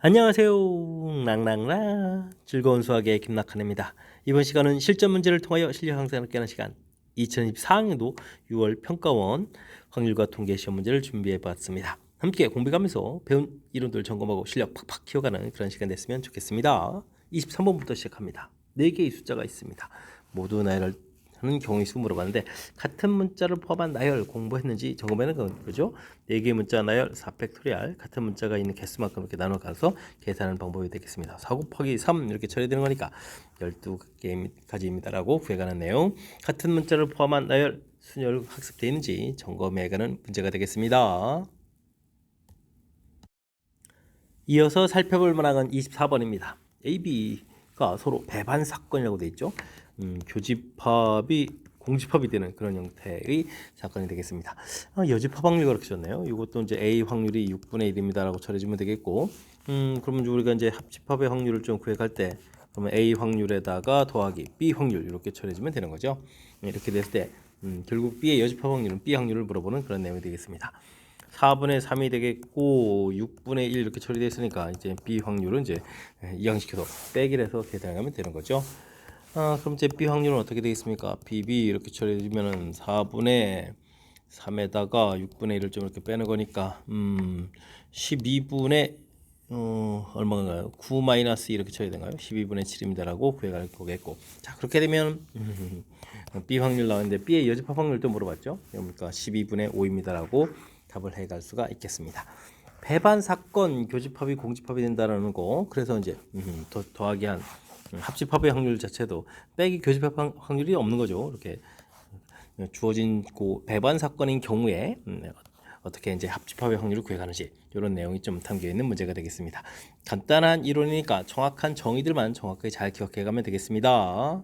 안녕하세요. 랑랑라 즐거운 수학의 김낙한입니다. 이번 시간은 실전 문제를 통하여 실력 향상을 깨는 시간 2024학년도 6월 평가원 확률과 통계 시험 문제를 준비해 봤습니다. 함께 공부하면서 배운 이론들 점검하고 실력 팍팍 키워가는 그런 시간 됐으면 좋겠습니다. 23번부터 시작합니다. 4개의 숫자가 있습니다. 모두 나열을 하는 경우의 수 물어봤는데 같은 문자를 포함한 나열 공부했는지 점검하는 거죠. 4개의 문자 나열 4팩토리알 같은 문자가 있는 개수만큼 이렇게 나눠 가서 계산하는 방법이 되겠습니다. 4 곱하기 3 이렇게 처리되는 거니까 12개까지입니다라고 구해가는 내용. 같은 문자를 포함한 나열 순열 학습되어 있는지 점검해가는 문제가 되겠습니다. 이어서 살펴볼 만한 24번입니다. A, B가 서로 배반 사건이라고 되어 있죠. 교집합이 공집합이 되는 그런 형태의 사건이 되겠습니다. 여집합 확률 그렇게 줬네요. 이것도 이제 A 확률이 6분의 1입니다라고 처리해주면 되겠고, 그러면 우리가 이제 합집합의 확률을 좀 구해갈 때, 그러면 A 확률에다가 더하기 B 확률 이렇게 처리해주면 되는 거죠. 이렇게 됐을 때, 결국 B의 여집합 확률은 B 확률을 물어보는 그런 내용이 되겠습니다. 4분의 3이 되겠고 6분의 1 이렇게 처리되어 있으니까 이제 B 확률은 이제 이항시켜서 빼기를 해서 계산하면 되는 거죠. 그럼 이제 B 확률은 어떻게 되겠습니까? BB 이렇게 처리해주면은 4분의 3에다가 6분의 1을 좀 이렇게 빼는 거니까 12분의 얼마인가요? 9 마이너스 이렇게 처리된가요? 12분의 7입니다라고 구해갈 거겠고, 자 그렇게 되면 B 확률 나왔는데 B의 여집합 확률도 물어봤죠. 그러니까 12분의 5입니다라고 답을 해갈 수가 있겠습니다. 배반 사건 교집합이 공집합이 된다라는 거, 그래서 이제 더하기 한 합집합의 확률 자체도 빼기 교집합 확률이 없는 거죠. 이렇게 주어진 배반 사건인 경우에 어떻게 이제 합집합의 확률을 구해가는지 이런 내용이 좀 담겨 있는 문제가 되겠습니다. 간단한 이론이니까 정확한 정의들만 정확하게 잘 기억해가면 되겠습니다.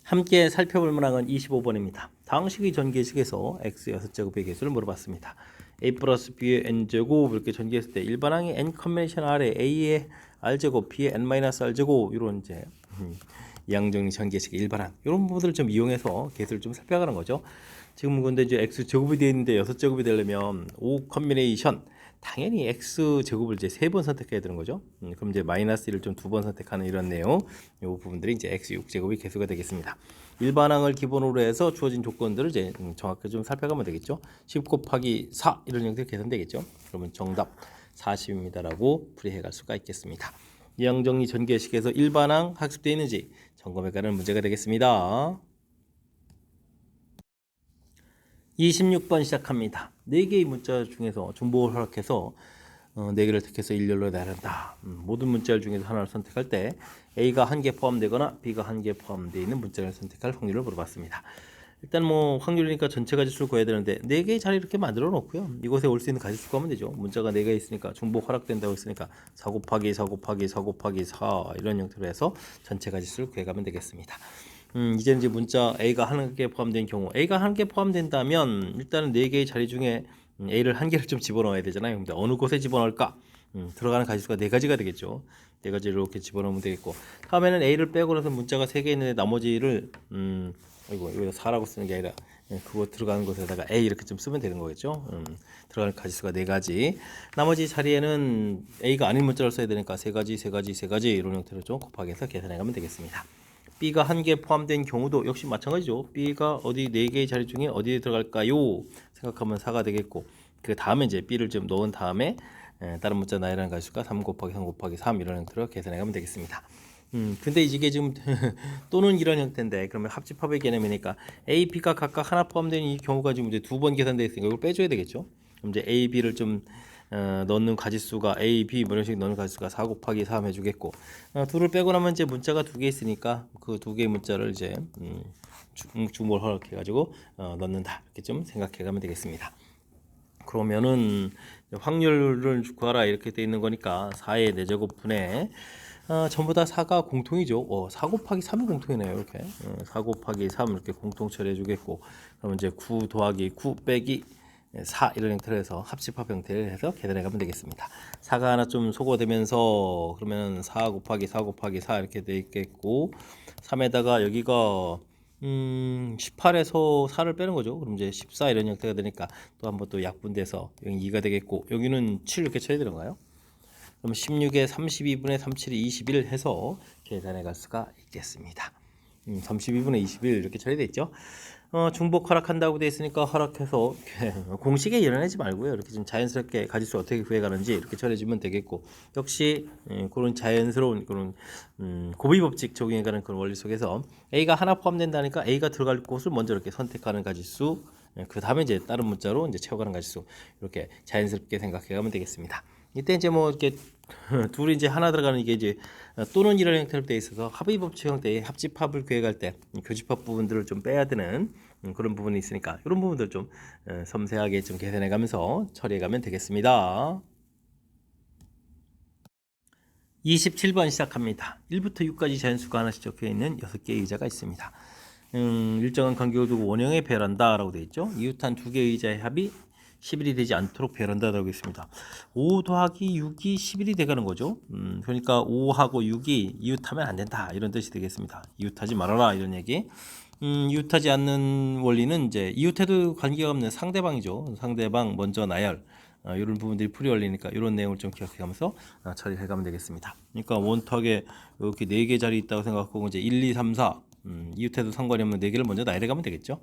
함께 살펴볼 만한 25번입니다. 다항식의 전개식에서 x 6제곱의 개수를 물어봤습니다. a 플러스 b의 n제곱 이렇게 전개했을 때 일반항의 n 컨벤션 r에 a의 r제곱, b의 n 마이너스 r제곱 이런 이제 이항정리 전개식의 일반항 이런 부분들을 좀 이용해서 개수를 좀 살펴가는 거죠. 지금 근데 이제 x 제곱이 되어 있는데 6제곱이 되려면 5 컨비네이션 당연히 x 제곱을 이제 3번 선택해야 되는 거죠. 그럼 이제 마이너스 1을 좀 2번 선택하는 이런 내용, 이 부분들이 이제 x 6제곱이 개수가 되겠습니다. 일반항을 기본으로 해서 주어진 조건들을 이제 정확하게 좀 살펴가면 되겠죠. 10 곱하기 4 이런 형태로 계산되겠죠. 그러면 정답 40입니다라고 풀이해 갈 수가 있겠습니다. 이항정리 전개식에서 일반항 학습되어 있는지 점검해 가는 문제가 되겠습니다. 26번 시작합니다. 4개의 문자 중에서 중복을 허락해서 4개를 택해서 일렬로 나눈다. 모든 문자 중에서 하나를 선택할 때 A가 1개 포함되거나 B가 1개 포함되어 있는 문자를 선택할 확률을 물어봤습니다. 일단 뭐 확률이니까 전체 가지수를 구해야 되는데 4개의 자리 이렇게 만들어 놓고요. 이곳에 올 수 있는 가지수 구하면 되죠. 문자가 4개 있으니까 중복 허락된다고 했으니까 4 곱하기 4 곱하기 4 곱하기 4 이런 형태로 해서 전체 가지수를 구해가면 되겠습니다. 이제 문자 A가 1개 포함된 경우, A가 1개 포함된다면 일단은 4개의 자리 중에 A를 1개를 좀 집어넣어야 되잖아요. 근데 어느 곳에 집어넣을까? 들어가는 가지수가 4가지가 되겠죠. 4가지를 이렇게 집어넣으면 되겠고, 다음에는 A를 빼고 나서 문자가 3개 있는데 나머지를 이거 4라고 쓰는 게 아니라 그거 들어가는 곳에다가 A 이렇게 좀 쓰면 되는 거겠죠. 들어가는 가지수가 4가지, 나머지 자리에는 A가 아닌 문자를 써야 되니까 3가지, 3가지, 3가지 이런 형태로 좀 곱하기 해서 계산해 가면 되겠습니다. B가 1개 포함된 경우도 역시 마찬가지죠. B가 어디 4개의 자리 중에 어디에 들어갈까요? 생각하면 4가 되겠고, 그 다음에 이제 B를 좀 넣은 다음에 다른 문자 나열하는 가지수가 3 곱하기 3 곱하기 3 이런 형태로 계산해 가면 되겠습니다. 근데 이게 지금 또는 이런 형태인데, 그러면 합집합의 개념이니까 A, B가 각각 하나 포함된 이 경우가 지금 이제 2번 계산되어 있으니까 이걸 빼줘야 되겠죠. 그럼 이제 A, B를 좀 넣는 가지수가 A, B 뭐 이런 식으로 넣는 가지수가 4 곱하기 3 해주겠고, 둘을 빼고 나면 이제 문자가 2개 있으니까 그 2개의 문자를 이제 중복을 허락해가지고 넣는다 이렇게 좀 생각해가면 되겠습니다. 그러면은 확률을 구하라 이렇게 돼 있는 거니까 4의 4제곱분에 전부 다 4가 공통이죠. 4 곱하기 3이 공통이네요. 이렇게 4 곱하기 3 이렇게 공통 처리해 주겠고, 그러면 이제 9 더하기 9 빼기 4 이런 형태로 해서 합집합 형태를 해서 계산해 가면 되겠습니다. 4가 하나 좀 소거되면서 그러면 4 곱하기 4 곱하기 4 이렇게 돼 있겠고, 3에다가 여기가 18에서 4를 빼는 거죠. 그럼 이제 14 이런 형태가 되니까 또 한번 또 약분돼서 여기 2가 되겠고 여기는 7 이렇게 쳐야 되는 거예요. 그럼 16에 32분의 37이 21 해서 계산해 갈 수가 있겠습니다. 32분의 21 이렇게 처리되어 있죠. 중복 허락한다고 되어 있으니까 허락해서 공식에 일어나지 말고요. 이렇게 좀 자연스럽게 가지수 어떻게 구해가는지 이렇게 처리해주면 되겠고 역시 그런 자연스러운 그런 고비 법칙 적용해가는 그런 원리 속에서 A가 하나 포함된다니까 A가 들어갈 곳을 먼저 이렇게 선택하는 가지수 그 다음에 이제 다른 문자로 이제 채워가는 가지수 이렇게 자연스럽게 생각해가면 되겠습니다. 이때 이제 뭐 이렇게 둘이 이제 하나 들어가는 이게 이제 또는 이런 형태로 되어 있어서 합의 법칙 형태의 합집합을 구해갈 때 교집합 부분들을 좀 빼야 되는 그런 부분이 있으니까 이런 부분들 좀 섬세하게 좀 계산해 가면서 처리해 가면 되겠습니다. 27번 시작합니다. 1부터 6까지 자연수가 하나씩 적혀 있는 6개의 의자가 있습니다. 일정한 간격을 두고 원형에 배열한다 라고 되어 있죠. 이웃한 2개의 의자의 합이 10일이 되지 않도록 배열한다라고 했습니다. 5 더하기 6이 10일이 돼가는 거죠. 그러니까 5하고 6이 이웃하면 안 된다 이런 뜻이 되겠습니다. 이웃하지 말아라 이런 얘기. 이웃하지 않는 원리는 이제 이웃해도 관계가 없는 상대방이죠. 상대방 먼저 나열. 이런 부분들이 풀이 원리니까 이런 내용을 좀 기억해가면서 처리해가면 되겠습니다. 그러니까 원탁에 이렇게 4개 자리 있다고 생각하고 이제 1, 2, 3, 4 이웃해도 상관이 없는 4개를 먼저 나열해가면 되겠죠.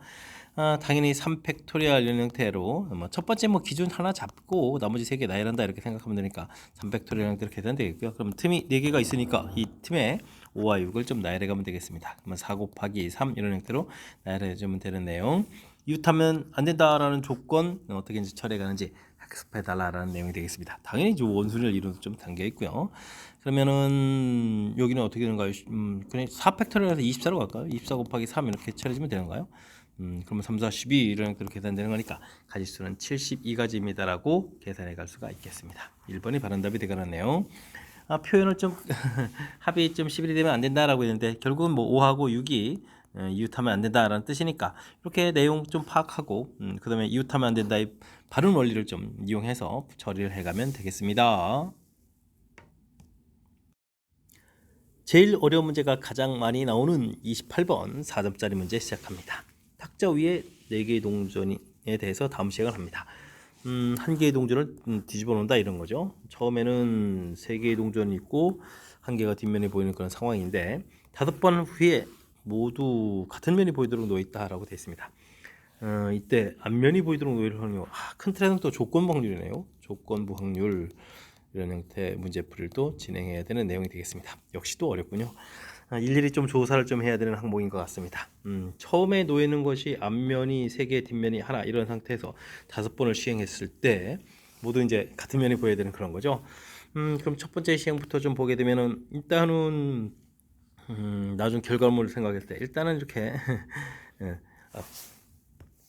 당연히 3팩토리얼 이런 형태로 첫 번째 기준 하나 잡고 나머지 3개 나열한다 이렇게 생각하면 되니까 3팩토리얼 형태로 계산 되겠고요. 그럼 틈이 4개가 있으니까 이 틈에 5와 6을 좀 나열해가면 되겠습니다. 그러면 4 곱하기 3 이런 형태로 나열해주면 되는 내용. 이웃하면 안 된다라는 조건 어떻게 이제 처리해가는지 학습해달라라는 내용이 되겠습니다. 당연히 원순위를 이루도 좀 담겨 있고요. 그러면은 여기는 어떻게 되는가요? 그냥 4팩토리얼에서 24로 갈까요? 24 곱하기 3 이렇게 처리해주면 되는가요? 그러면 3, 4, 12 이런 형태로 계산되는 거니까 가지수는 72가지입니다라고 계산해 갈 수가 있겠습니다. 1번이 바른 답이 되가는 내용. 표현을 좀 합이 좀 11이 되면 안 된다라고 했는데 결국은 5하고 6이 이웃하면 안 된다라는 뜻이니까 이렇게 내용 좀 파악하고 그 다음에 이웃하면 안 된다의 바른 원리를 좀 이용해서 처리를 해가면 되겠습니다. 제일 어려운 문제가 가장 많이 나오는 28번 4점짜리 문제 시작합니다. 탁자 위에 4개의 동전에 대해서 다음 시행을 합니다. 한 개의 동전을 뒤집어 놓는다 이런 거죠. 처음에는 3개의 동전이 있고 한 개가 뒷면에 보이는 그런 상황인데 5번 후에 모두 같은 면이 보이도록 놓여 있다라고 되어 있습니다. 이때 앞면이 보이도록 놓여 있는 확률, 큰 틀에는 또 조건부 확률이네요. 조건부 확률 이런 형태의 문제풀이를 또 진행해야 되는 내용이 되겠습니다. 역시 또 어렵군요. 일일이 좀 조사를 좀 해야 되는 항목인 것 같습니다. 처음에 놓이는 것이 앞면이 3개, 뒷면이 하나 이런 상태에서 5번을 시행했을 때 모두 이제 같은 면이 보여야 되는 그런 거죠. 그럼 첫 번째 시행부터 좀 보게 되면은 일단은 나중 결과물을 생각했을 때 일단은 이렇게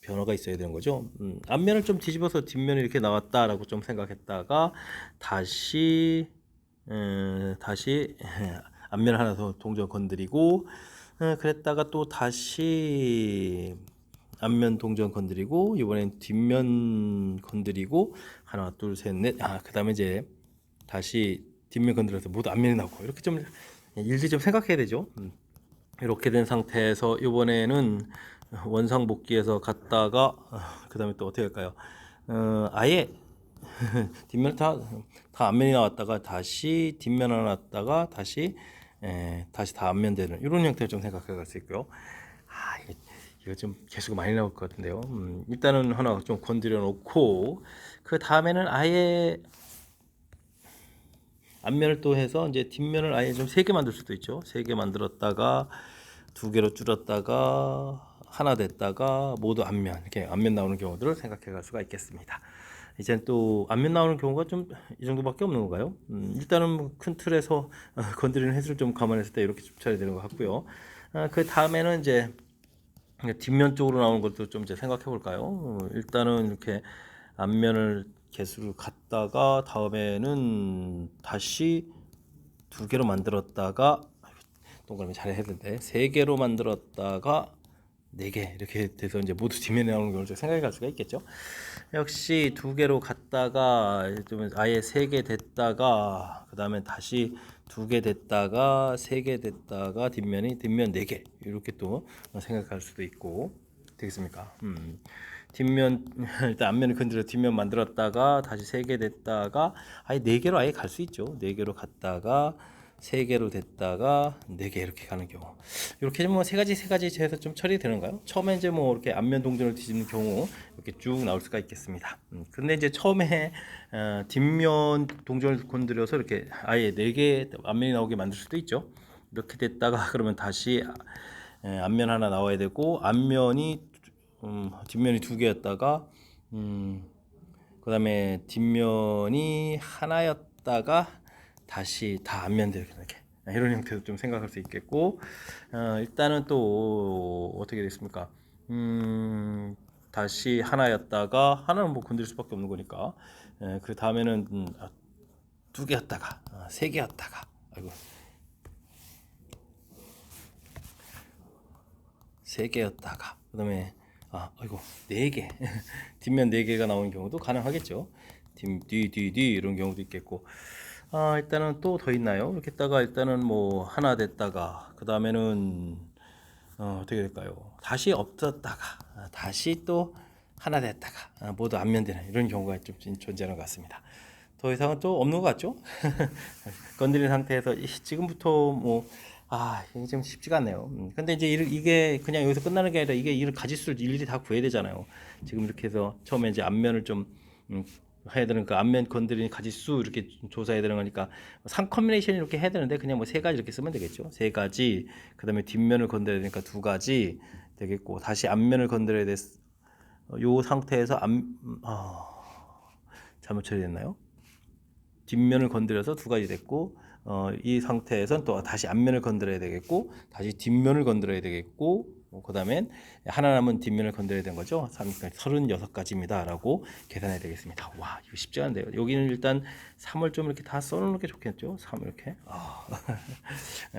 변화가 있어야 되는 거죠. 앞면을 좀 뒤집어서 뒷면이 이렇게 나왔다라고 좀 생각했다가 다시 앞면을 하나 더 동전 건드리고 그랬다가 또 다시 앞면 동전 건드리고 이번엔 뒷면 건드리고 하나 둘 셋 넷 그 다음에 이제 다시 뒷면 건드려서 모두 앞면이 나오고 이렇게 좀 일일이 좀 생각해야 되죠. 이렇게 된 상태에서 이번에는 원상복귀해서 갔다가 그 다음에 또 어떻게 할까요? 아예 뒷면 다 앞면이 나왔다가 다시 뒷면 하나 나왔다가 다시 다 앞면 되는 이런 형태를 좀 생각해 갈 수 있고요. 이거 좀 개수가 많이 나올 것 같은데요. 일단은 하나 좀 건드려 놓고 그 다음에는 아예 앞면을 또 해서 이제 뒷면을 아예 좀 3개 만들 수도 있죠. 3개 만들었다가 2개로 줄였다가 하나 됐다가 모두 앞면 이렇게 앞면 나오는 경우들을 생각해 갈 수가 있겠습니다. 이제는 또 앞면 나오는 경우가 좀 이 정도밖에 없는 건가요? 일단은 큰 틀에서 건드리는 횟수를 좀 감안했을 때 이렇게 줍쳐야 되는 것 같고요. 그 다음에는 이제 뒷면 쪽으로 나오는 것도 좀 이제 생각해 볼까요? 일단은 이렇게 앞면을 개수를 갖다가 다음에는 다시 2개로 만들었다가 동그라미 잘 해야 되는데 3개로 만들었다가 4개 이렇게 돼서 이제 모두 뒷면에 나오는 경우를 생각해 갈 수가 있겠죠. 역시 2개로 갔다가 좀 아예 3개 됐다가 그 다음에 다시 2개 됐다가 3개 됐다가 뒷면 4개 이렇게 또 생각할 수도 있고 되겠습니까? 뒷면 일단 앞면을 건드려 뒷면 만들었다가 다시 3개 됐다가 아예 4개로 아예 갈 수 있죠. 4개로 갔다가 3개로 됐다가 4개 이렇게 가는 경우 이렇게 뭐 세 가지 해서 좀 처리되는가요? 처음에 이제 뭐 이렇게 앞면 동전을 뒤집는 경우 이렇게 쭉 나올 수가 있겠습니다. 근데 이제 처음에 뒷면 동전을 건드려서 이렇게 아예 4개 앞면이 나오게 만들 수도 있죠. 이렇게 됐다가 그러면 다시 앞면 하나 나와야 되고 앞면이 뒷면이 2개였다가 그 다음에 뒷면이 하나였다가 다시 다 앞면대로 이렇게 이런 형태도 좀 생각할 수 있겠고 일단은 또 어떻게 됐습니까? 다시 하나였다가 하나는 뭐 건들 수밖에 없는 거니까 그 다음에는 2개였다가 3개였다가 아이고 3개였다가 그 다음에 아이고 4개 뒷면 4개가 나오는 경우도 가능하겠죠. 뒤 이런 경우도 있겠고 일단은 또 더 있나요? 이렇게 했다가 일단은 뭐 하나 됐다가 그 다음에는 어떻게 될까요? 다시 없었다가 다시 또 하나 됐다가 모두 앞면되는 이런 경우가 좀 존재하는 것 같습니다. 더 이상은 또 없는 것 같죠? 건드린 상태에서 지금부터 뭐 이게 좀 쉽지가 않네요. 근데 이제 이게 그냥 여기서 끝나는 게 아니라 이게 이런 가지수를 일일이 다 구해야 되잖아요. 지금 이렇게 해서 처음에 이제 앞면을 좀 해야 되는 그 앞면 건드리는 가지수 이렇게 조사해야 되는 거니까 3 컴비네이션 이렇게 해야 되는데 그냥 뭐 3가지 이렇게 쓰면 되겠죠. 3가지 그다음에 뒷면을 건드려야 되니까 2가지 되겠고 다시 앞면을 건드려야 돼. 요 상태에서 잘못 처리됐나요? 뒷면을 건드려서 2가지 됐고 이 상태에선 또 다시 앞면을 건드려야 되겠고 다시 뒷면을 건드려야 되겠고 그 다음엔 하나 남은 뒷면을 건드려야 되는 거죠. 36가지입니다 라고 계산해야 되겠습니다. 와 이거 쉽지 않은데요. 여기는 일단 3을 좀 이렇게 다 써놓는 게 좋겠죠. 3 이렇게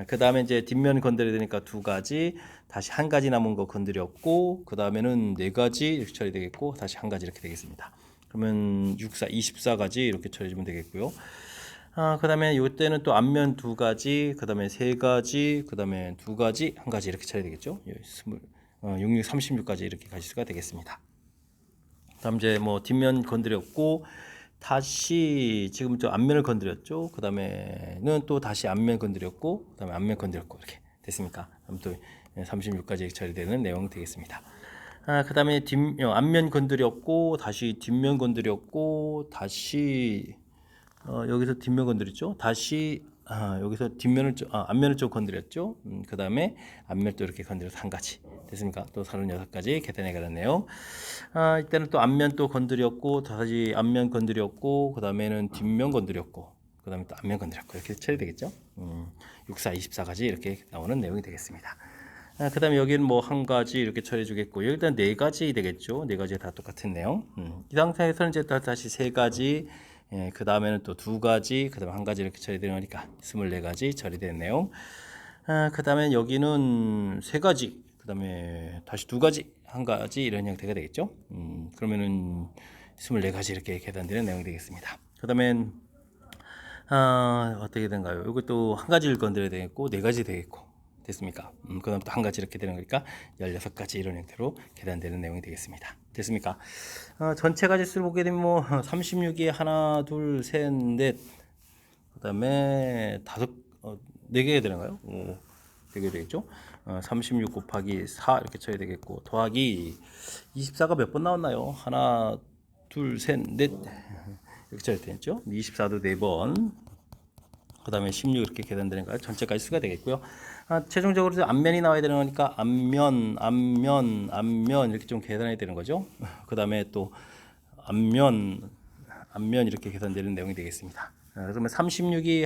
그 다음에 이제 뒷면 건드려야 되니까 2가지 다시 1가지 남은 거 건드렸고 그 다음에는 4가지 이렇게 처리 되겠고 다시 1가지 이렇게 되겠습니다. 그러면 24가지 이렇게 처리해주면 되겠고요. 그 다음에 이때는 또 앞면 2가지, 그 다음에 3가지, 그 다음에 2가지, 1가지 이렇게 처리 되겠죠. 66, 36까지 이렇게 가실 수가 되겠습니다. 다음 이제 뭐 뒷면 건드렸고 다시 지금 저 앞면을 건드렸죠. 그 다음에는 또 다시 앞면 건드렸고 그 다음에 앞면 건드렸고 이렇게 됐습니까? 그럼 또 36까지 처리되는 내용 되겠습니다. 그 다음에 앞면 건드렸고 다시 뒷면 건드렸고 다시 여기서 뒷면 건드렸죠. 다시 여기서 뒷면을 앞면을 좀 건드렸죠. 그 다음에 앞면 또 이렇게 건드려서 1가지 됐습니까? 또 36가지 계산해 가렸네요. 이때는 또 앞면 또 건드렸고 다시 앞면 건드렸고 그 다음에는 뒷면 건드렸고 그 다음에 또 앞면 건드렸고 이렇게 처리되겠죠. 64, 24가지 이렇게 나오는 내용이 되겠습니다. 그 다음에 여기는 뭐 1가지 이렇게 처리해 주겠고 일단 4가지 되겠죠. 4가지 다 똑같은 내용. 이 상태에서는 이제 다시 3가지 그 다음에는 또 2가지 그 다음에 1가지 이렇게 처리되는 거니까 24가지 처리된 내용. 그 다음에 여기는 3가지 그 다음에 다시 2가지 1가지 이런 형태가 되겠죠. 그러면은 24가지 이렇게 계산되는 내용이 되겠습니다. 그 다음엔 어떻게 된가요? 이것도 1가지를 건드려야 되겠고 4가지 되겠고 됐습니까? 그 다음 또 1가지 이렇게 되는 거니까 16가지 이런 형태로 계산되는 내용이 되겠습니다. 됐습니까? 전체 가지수를 보게 되면 뭐 36이 하나, 둘, 셋, 넷, 그 다음에 4개가 되는가요? 4개 되겠죠? 36 곱하기 4 이렇게 쳐야 되겠고 더하기 24가 몇 번 나왔나요? 하나, 둘, 셋, 넷 이렇게 쳐야 되겠죠? 24도 4번 그 다음에 16 이렇게 계산되는 거예요. 전체까지 수가 되겠고요. 최종적으로 앞면이 나와야 되는 거니까 앞면 이렇게 좀 계산해야 되는 거죠. 그 다음에 또 앞면 이렇게 계산되는 내용이 되겠습니다. 그러면 36이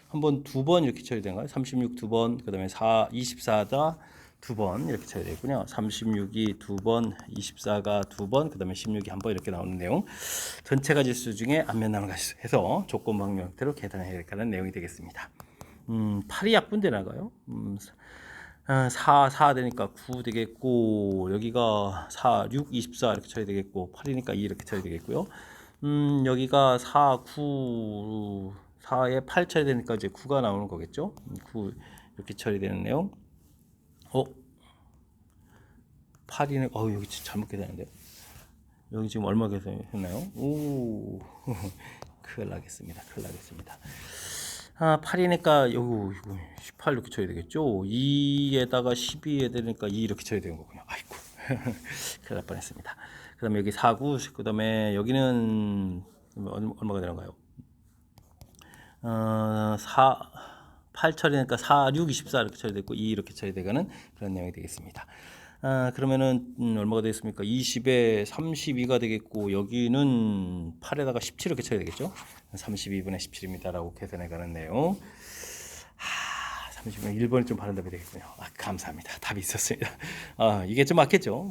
한번 2번 이렇게 처리된가요? 36 2번, 그 다음에 24다 2번 이렇게 처리되겠군요. 36이 2번, 24가 2번, 그 다음에 16이 한 번 이렇게 나오는 내용. 전체 가지수 중에 앞면 나오는 가지수 해서 조건방 형태로 계산해야 하는 내용이 되겠습니다. 8이 약분되나가요? 4 되니까 9 되겠고 여기가 4, 6, 24 이렇게 처리되겠고 8이니까 2 이렇게 처리되겠고요. 여기가 4, 9, 4에 8 처리되니까 이제 9가 나오는 거겠죠. 9 이렇게 처리되는 내용. 8이네. 여기 잘못 계산했는데. 여기 지금 얼마 계산했나요? 오, 큰일 나겠습니다. 8이니까 여기 18 이렇게 쳐야 되겠죠. 2에다가 12 해야 되니까 2 이렇게 쳐야 되는 거군요. 아이고, 큰일 날 뻔했습니다. 그 다음에 여기 4, 9, 그 다음에 여기는 얼마가 되는가요? 8 처리니까 4, 6, 24 이렇게 처리됐고 2 이렇게 처리되가는 그런 내용이 되겠습니다. 그러면은 얼마가 되겠습니까? 20에 32가 되겠고 여기는 8에다가 17 이렇게 쳐야 되겠죠? 32분의 17입니다라고 계산해가는 내용. 30분 1번이 좀 바른 답이 되겠군요. 감사합니다. 답이 있었습니다. 이게 좀 맞겠죠?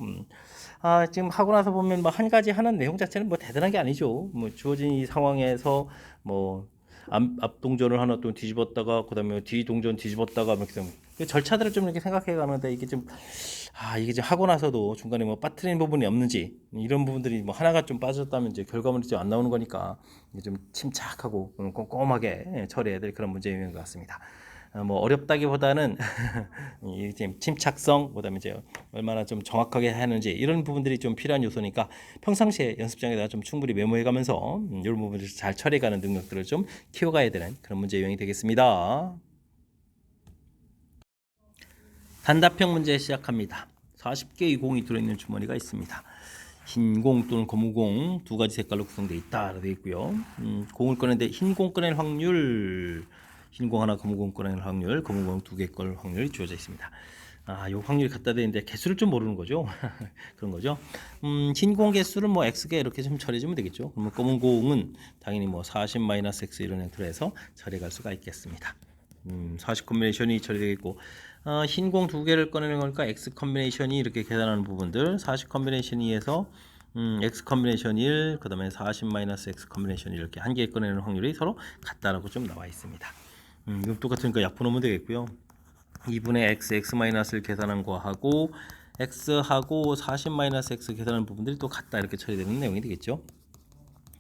지금 하고 나서 보면 뭐 한 가지 하는 내용 자체는 뭐 대단한 게 아니죠. 뭐 주어진 이 상황에서 뭐 앞 동전을 하나 또 뒤집었다가 그다음에 뒤 동전 뒤집었다가 이렇게 좀 절차들을 좀 이렇게 생각해 가는데 이게 좀 이게 좀 하고 나서도 중간에 뭐 빠뜨린 부분이 없는지 이런 부분들이 뭐 하나가 좀 빠졌다면 이제 결과물이 좀 안 나오는 거니까 이게 좀 침착하고 꼼꼼하게 처리해야 될 그런 문제인 것 같습니다. 뭐 어렵다기보다는 이제 침착성, 그다음에 이제 얼마나 좀 정확하게 하는지 이런 부분들이 좀 필요한 요소니까 평상시에 연습장에다가 좀 충분히 메모해가면서 이런 부분들을 잘 처리해가는 능력들을 좀 키워가야 되는 그런 문제 유형이 되겠습니다. 단답형 문제 시작합니다. 40개의 공이 들어있는 주머니가 있습니다. 흰 공 또는 검은 공 두 가지 색깔로 구성되어 있다 되어 있고요. 공을 꺼내는데 흰 공 꺼낼 확률, 흰 공 하나, 검은 공 꺼낼 확률, 검은 공 두 개 꺼낼 확률이 주어져 있습니다. 요 확률이 갖다 대는데 개수를 좀 모르는 거죠. 그런 거죠. 흰 공 개수를 뭐 x개 이렇게 좀 처리해주면 되겠죠. 그러면 검은 공은 당연히 뭐 40-x 이런 형태로 해서 처리할 수가 있겠습니다. 40 컨비네이션이 처리되겠고 흰 공 두 개를 꺼내는 거니까 x 컨비네이션이 이렇게 계산하는 부분들 40 컨비네이션 2에서 x 컨비네이션 1 그 다음에 40-x 컨비네이션 이렇게 한 개 꺼내는 확률이 서로 같다라고 좀 나와 있습니다. 이거 똑같으니까 약분 하면 되겠고요. 2분의 x를 계산한 거하고 x하고 40-x 계산하는 부분들이 또 같다 이렇게 처리되는 내용이 되겠죠.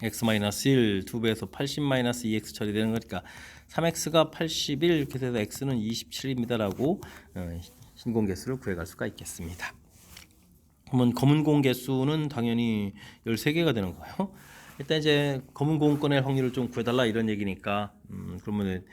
x-1 2배에서 80-2x 처리되는 거니까 3x가 81 이렇게 돼서 x는 27입니다라고 흰공 개수를 구해갈 수가 있겠습니다. 그러면 검은 공 개수는 당연히 13개가 되는 거예요. 일단 이제 검은 공 꺼낼 확률을 좀 구해달라 이런 얘기니까 그러면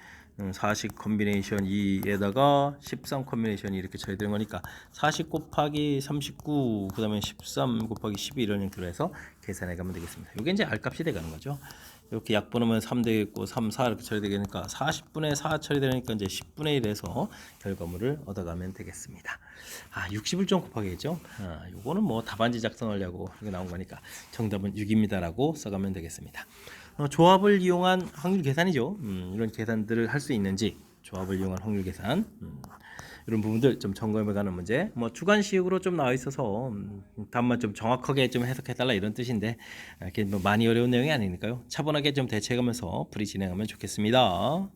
40 컨비네이션 2에다가 13 컨비네이션 이렇게 처리되는 거니까 40 곱하기 39 그 다음에 13 곱하기 12 이런 형태로 해서 계산해 가면 되겠습니다. 이게 이제 R값이 되가는 거죠. 이렇게 약분하면 3 되겠고 3, 4 이렇게 처리되니까 40분의 4 처리되니까 이제 10분의 1에서 결과물을 얻어가면 되겠습니다. 60을 좀 곱하겠죠. 요거는 뭐 답안지 작성하려고 이렇게 나온 거니까 정답은 6입니다라고 써가면 되겠습니다. 조합을 이용한 확률 계산이죠. 이런 계산들을 할 수 있는지 조합을 이용한 확률 계산 이런 부분들 좀 점검해가는 문제. 뭐 주관식으로 좀 나와 있어서 답만 좀 정확하게 좀 해석해달라 이런 뜻인데 이렇게 뭐 많이 어려운 내용이 아니니까요. 차분하게 좀 대처해가면서 풀이 진행하면 좋겠습니다.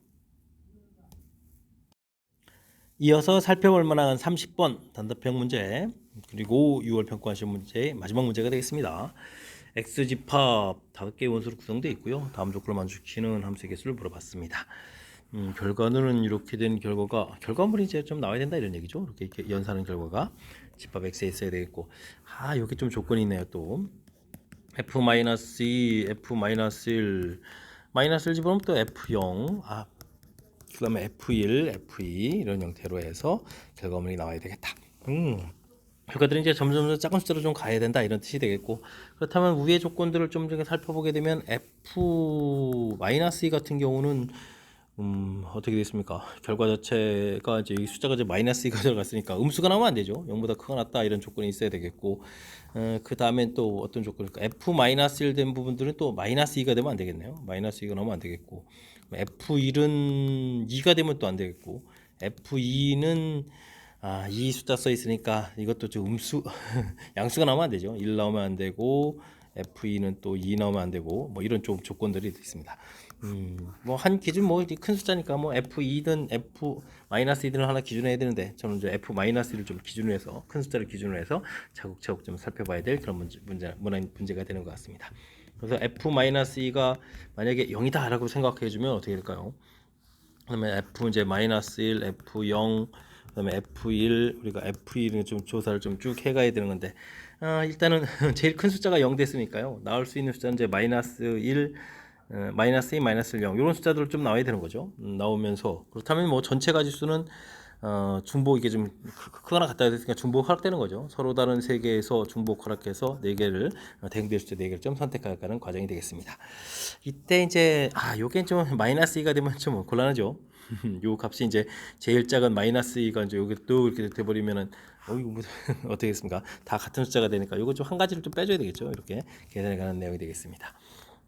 이어서 살펴볼 만한 30번 단답형 문제 그리고 6월 평가 시험 문제 마지막 문제가 되겠습니다. x집합 5개의 원소로 구성되어 있고요. 다음 조건을 만족시키는 함수의 개수를 물어봤습니다. 결과는 이렇게 된 결과물이 이제 좀 나와야 된다 이런 얘기죠. 이렇게 연산한 결과가 집합 x에 있어야 되겠고 여기 좀 조건이 있네요. 또 f-2, f-1 마이너스를 집어넣으면 또 f0 그 다음에 f1, f2 이런 형태로 해서 결과물이 나와야 되겠다. 결과들은 이제 점점 작은 숫자로 좀 가야 된다 이런 뜻이 되겠고 그렇다면 위의 조건들을 좀 살펴보게 되면 f-2 같은 경우는 어떻게 되겠습니까? 결과 자체가 이제 이 숫자가 이제 -2가 들어갔으니까 음수가 나오면 안 되죠. 0보다 크거나 같다 이런 조건이 있어야 되겠고 그 다음에 또 어떤 조건일까? f-1 된 부분들은 또 -2가 되면 안 되겠네요. -2가 나오면 안 되겠고 f1은 2가 되면 또 안 되겠고 f2는 이 숫자 써 있으니까 이것도 좀 음수 양수가 나오면 안 되죠. 1 나오면 안 되고 f2는 또 2 나오면 안 되고 뭐 이런 좀 조건들이 있습니다. 뭐 한 기준 뭐 큰 숫자니까 뭐 f2든 f-2든 하나 기준해야 되는데 저는 이제 f-를 좀 기준으로 해서 큰 숫자를 기준으로 해서 차곡차곡 좀 살펴봐야 될 그런 문제가 되는 것 같습니다. 그래서 f-2가 만약에 0이다라고 생각해 주면 어떻게 될까요? 그다음에 f 이제 -1, f0, 그다음에 f1, 우리가 f1은 좀 조사를 좀 쭉 해가야 되는 건데 일단은 제일 큰 숫자가 0 됐으니까요. 나올 수 있는 숫자는 이제 -1, -2, -0 이런 숫자들 좀 나와야 되는 거죠. 나오면서 그렇다면 뭐 전체 가지수는 중복 이게 좀 크거나 같다 했으니까 중복 허락되는 거죠. 서로 다른 세 개에서 중복 허락해서 네 개를 대응될 수 네 개를 좀 선택하는 과정이 되겠습니다. 이때 이제 요게 좀 -2가 되면 좀 곤란하죠. 요 값이 이제 제일 작은 -2가 이제 여기 또 이렇게 돼버리면은 이거 뭐 어떻게 겠습니까? 다 같은 숫자가 되니까 요거 좀 한 가지를 좀 빼줘야 되겠죠. 이렇게 계산해 가는 내용이 되겠습니다.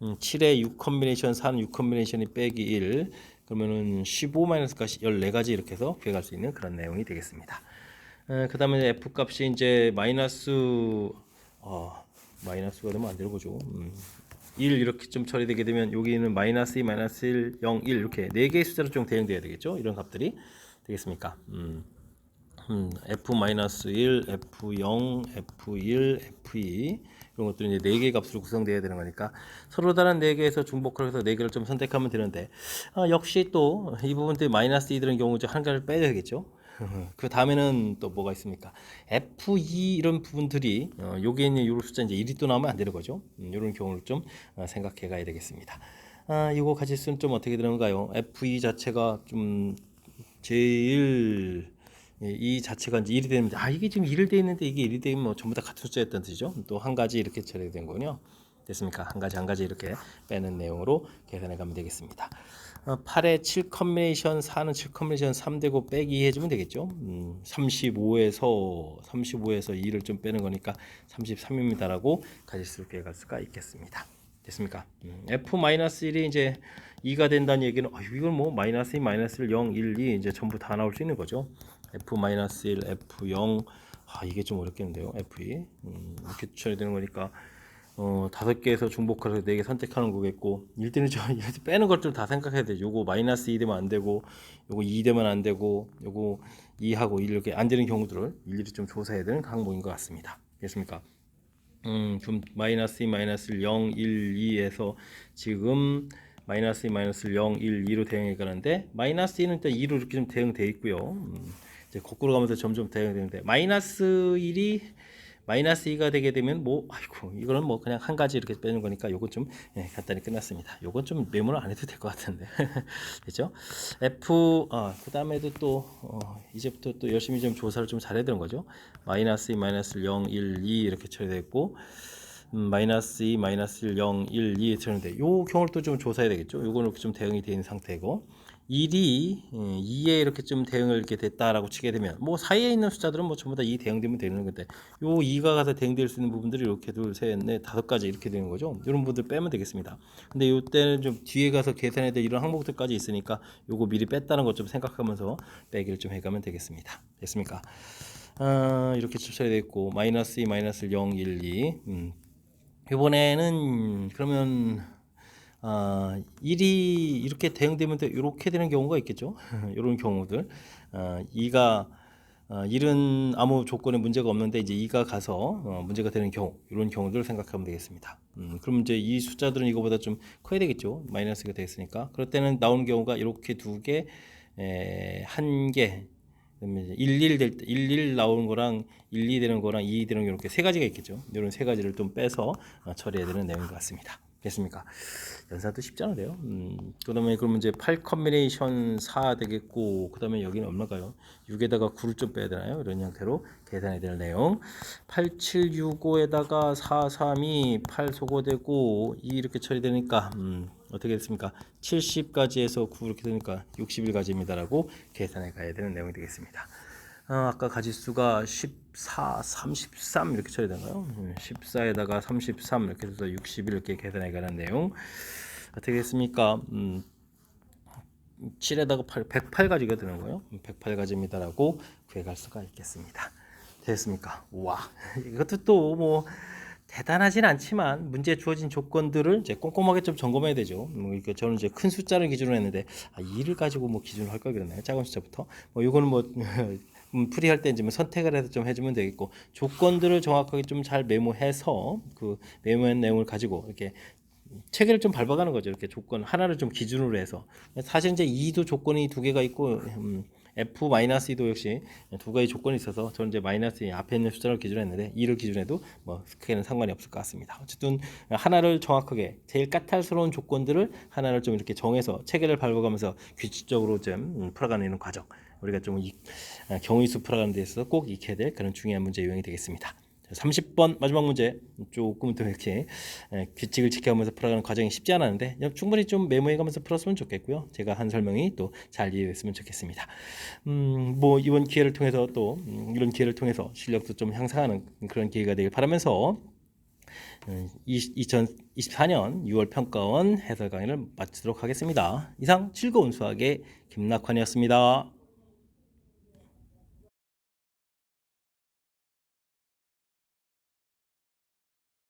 7에 6 컨비네이션 4는 6 컨비네이션이 빼기 1 그러면은 15 마이너스가 14가지 이렇게 해서 구해갈 수 있는 그런 내용이 되겠습니다. 그 다음에 f 값이 이제 마이너스가 되면 안 되는 거죠. 1 이렇게 좀 처리되게 되면 여기는 -2, -1, 0, 1 이렇게 4개의 숫자로 좀 대응돼야 되겠죠. 이런 값들이 되겠습니까? f-1, f0, f1, f2 이런 것들이 이제 4개의 값으로 구성되어야 되는 거니까 서로 다른 4개에서 중복을 해서 4개를 좀 선택하면 되는데 역시 또 이 부분들 -2 들은 경우 이제 한 가지를 빼야 되겠죠. 그 다음에는 또 뭐가 있습니까? F2 이런 부분들이 여기에 있는 요 숫자 이제 1이 또 나오면 안 되는 거죠. 이런 경우를 좀 생각해 가야 되겠습니다. 이거 가지수는 좀 어떻게 되는가요? F2 자체가 좀 제일 이 자체가 이제 1이 되면 이게 지금 1이 돼 있는데 이게 1이 되면 뭐 전부 다 같은 숫자였던 뜻이죠. 또 한 가지 이렇게 처리된 거군요. 됐습니까? 한 가지 이렇게 빼는 내용으로 계산해 가면 되겠습니다. 8에 7 컨비네이션 4는 7 컨비네이션 3 되고 빼기 해주면 되겠죠. 35에서 2를 좀 빼는 거니까 33입니다라고 가지수를 구해갈 수가 있겠습니다. 됐습니까? f-1이 이제 2가 된다는 얘기는 이건 뭐 -2, -1, 0, 1, 2 이제 전부 다 나올 수 있는 거죠. f-1, f0 이게 좀 어렵겠는데요. f2 이렇게 추천이 되는 거니까 5개에서 중복해서 4개 선택하는 거겠고 일단은 빼는 것들 다 생각해야 되죠. 요거 -2 되면 안 되고 요거 2 되면 안 되고 요거 2하고 1 이렇게 안 되는 경우들을 일일이 좀 조사해야 되는 항목인 것 같습니다. 됐습니까? 좀 -2, -0, 1, 2에서 지금 -2, -0, 1, 2로 대응해 가는데 -2는 일단 2로 이렇게 좀 대응돼 있고요. 이제 거꾸로 가면서 점점 대응되는데 -1이 -2가 되게 되면 이거는 뭐 그냥 한 가지 이렇게 빼는 거니까 요건 좀 간단히 끝났습니다. 요건 좀 메모를 안 해도 될 것 같은데 됐죠? 그 다음에도 또 이제부터 또 열심히 좀 조사를 좀 잘해야 되는 거죠. -2, -0, 1, 2 이렇게 처리됐고 -2, -1, 0, 1, 2 처리인데 요 경우를 또 좀 조사해야 되겠죠. 요거는 이렇게 좀 대응이 된 상태고 1이 2에 이렇게 좀 대응을 이렇게 됐다라고 치게 되면 뭐 사이에 있는 숫자들은 뭐 전부 다 2 대응되면 되는 건데 요 2가 가서 대응될 수 있는 부분들이 이렇게 둘, 셋, 넷, 5가지 이렇게 되는 거죠. 이런 부분들 빼면 되겠습니다. 근데 요때는 좀 뒤에 가서 계산해야 될 이런 항목들까지 있으니까 요거 미리 뺐다는 것 좀 생각하면서 빼기를 좀 해가면 되겠습니다. 됐습니까? 이렇게 추천이 됐고 -2, -0, 1, 2 이번에는 그러면 1이 이렇게 대응되면 이렇게 되는 경우가 있겠죠. 이런 경우들 2가 1은 아무 조건에 문제가 없는데 이제 2가 가서 문제가 되는 경우 이런 경우들을 생각하면 되겠습니다. 그럼 이제 이 숫자들은 이거보다 좀 커야 되겠죠. 마이너스가 되겠으니까 그럴 때는 나오는 경우가 이렇게 2개, 1개 그러면 이제 11 나오는 거랑 12 되는 거랑 2 되는 거 이렇게 세 가지가 있겠죠. 이런 세 가지를 좀 빼서 처리해야 되는 내용인 것 같습니다. 됐습니까? 연산도 쉽지 않은데요. 그다음에 그러면 이제 8 컨비네이션 4 되겠고 그다음에 여기는 얼마가요? 6에다가 9를 좀 빼야 되나요? 이런 형태로 계산해야 될 내용. 8, 7, 6, 5에다가 4, 3이 8 소거되고 2 이렇게 처리되니까 어떻게 됐습니까? 70까지 해서 9 이렇게 되니까 61가지입니다라고 계산해 가야 되는 내용이 되겠습니다. 아까 가지수가 14, 33 이렇게 처리되나요? 14에다가 33 이렇게 해서 61 이렇게 계산해 가는 내용 어떻게 됐습니까? 7에다가 8, 108가지가 되는 거예요. 108가지입니다라고 구해갈 수가 있겠습니다. 됐습니까? 와, 이것도 또 뭐 대단하진 않지만 문제에 주어진 조건들을 이제 꼼꼼하게 좀 점검해야 되죠. 그러니까 저는 이제 큰 숫자를 기준으로 했는데 2를 가지고 뭐 기준을 할 걸 그랬나요? 작은 숫자부터. 이거는 뭐 풀이할 때 이제 뭐 선택을 해서 좀 해주면 되겠고 조건들을 정확하게 좀 잘 메모해서 그 메모한 내용을 가지고 이렇게 체계를 좀 밟아가는 거죠. 이렇게 조건 하나를 좀 기준으로 해서. 사실 이제 E도 조건이 두 개가 있고 F-2도 역시 두 가지 조건이 있어서 저는 이제 마이너스 앞에 있는 숫자를 기준으로 했는데 2를 기준해도 뭐 크게는 상관이 없을 것 같습니다. 어쨌든 하나를 정확하게 제일 까탈스러운 조건들을 하나를 좀 이렇게 정해서 체계를 밟아가면서 규칙적으로 좀 풀어가는 과정. 우리가 좀 경우의 수 풀어가는 데 있어서 꼭 익혀야 될 그런 중요한 문제 유형이 되겠습니다. 30번 마지막 문제 조금 더 이렇게 규칙을 지켜가면서 풀어가는 과정이 쉽지 않았는데 충분히 좀 메모해가면서 풀었으면 좋겠고요. 제가 한 설명이 또 잘 이해됐으면 좋겠습니다. 뭐 이번 기회를 통해서 또 이런 기회를 통해서 실력도 좀 향상하는 그런 기회가 되길 바라면서 2024년 6월 평가원 해설 강의를 마치도록 하겠습니다. 이상 즐거운 수학의 김낙환이었습니다.